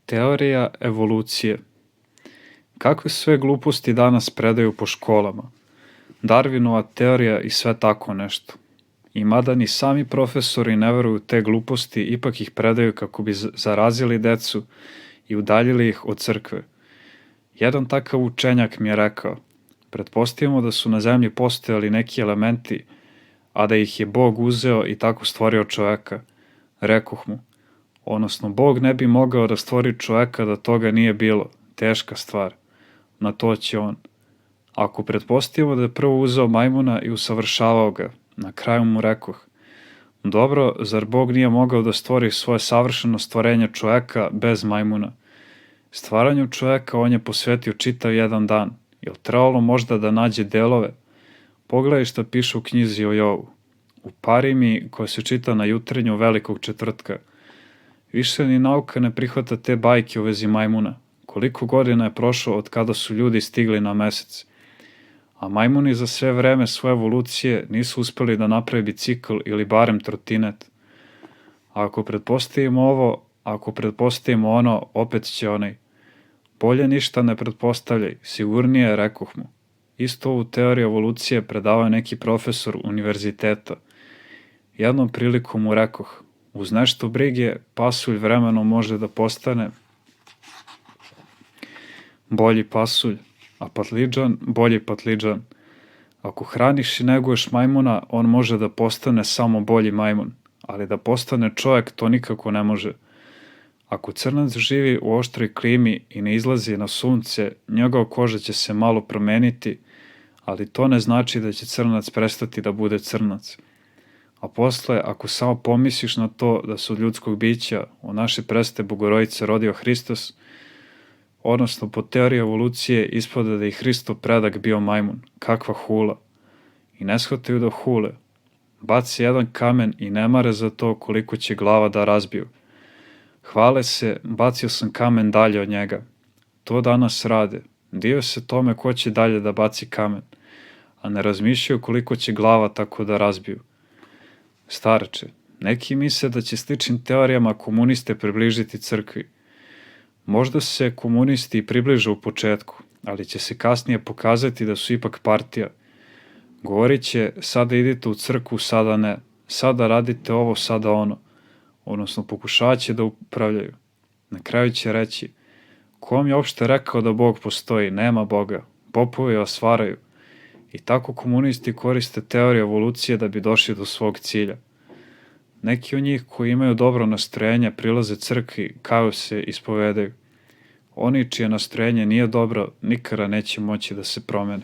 Teorija evolucije. Kakve sve gluposti danas predaju po školama? Darwinova teorija i sve tako nešto. I mada ni sami profesori ne veruju te gluposti, ipak ih predaju kako bi zarazili decu i udaljili ih od crkve. Jedan takav učenjak mi je rekao: pretpostavimo da su na zemlji postojali neki elementi, a da ih je Bog uzeo i tako stvorio čoveka. Rekoh mu: odnosno Bog ne bi mogao da stvori čoveka da toga nije bilo, teška stvar. Na to će on: ako pretpostavimo da je prvo uzeo majmuna i usavršavao ga, na kraju mu rekoh: dobro, zar Bog nije mogao da stvori svoje savršeno stvorenje čoveka bez majmuna? Stvaranju čoveka on je posvetio čitav jedan dan. Jel trebalo možda da nađe delove? Pogledaj šta piše u knjizi o Jovu, u Parimi koja se čita na jutrenju velikog četvrtka. Više ni nauka ne prihvata te bajke u vezi majmuna. Koliko godina je prošlo od kada su ljudi stigli na mesec? A majmuni za sve vreme svoje evolucije nisu uspeli da naprave bicikl ili barem trotinet. A ako pretpostavimo ovo, ako pretpostavimo ono, opet će onaj. Bolje ništa ne pretpostavljaj, sigurnije, rekoh mu. Isto ovu teoriju evolucije predavao neki profesor univerziteta. Jednom prilikom mu rekoh: uz nešto brige, pasulj vremenom može da postane bolji pasulj, a patliđan bolji patliđan. Ako hraniš i neguješ majmuna, on može da postane samo bolji majmun, ali da postane čovjek to nikako ne može. Ako crnac živi u oštroj klimi i ne izlazi na sunce, njegova koža će se malo promeniti, ali to ne znači da će crnac prestati da bude crnac. A posle, ako samo pomisliš na to da se od ljudskog bića u naše preste Bogorodice rodio Hristos, odnosno po teoriji evolucije ispada da je Hristov predak bio majmun. Kakva hula! I ne shvataju da hule. Baci jedan kamen i ne mare za to koliko će glava da razbiju. Hvale se, bacio sam kamen dalje od njega. To danas rade. Dive se tome ko će dalje da baci kamen, a ne razmišljaju koliko će glava tako da razbiju. Starače, neki misle da će sličnim teorijama komuniste približiti crkvi. Možda se komunisti približe u početku, ali će se kasnije pokazati da su ipak partija. Govorit će: sada idite u crkvu, sada ne, sada radite ovo, sada ono. Odnosno pokušavat će da upravljaju. Na kraju će reći: ko vam je uopšte rekao da Bog postoji? Nema Boga. Popovi vas varaju. I tako komunisti koriste teoriju evolucije da bi došli do svog cilja. Neki od njih koji imaju dobro nastrojenje prilaze crkvi, kaju se, ispovedaju. Oni čije nastrojenje nije dobro nikada neće moći da se promene.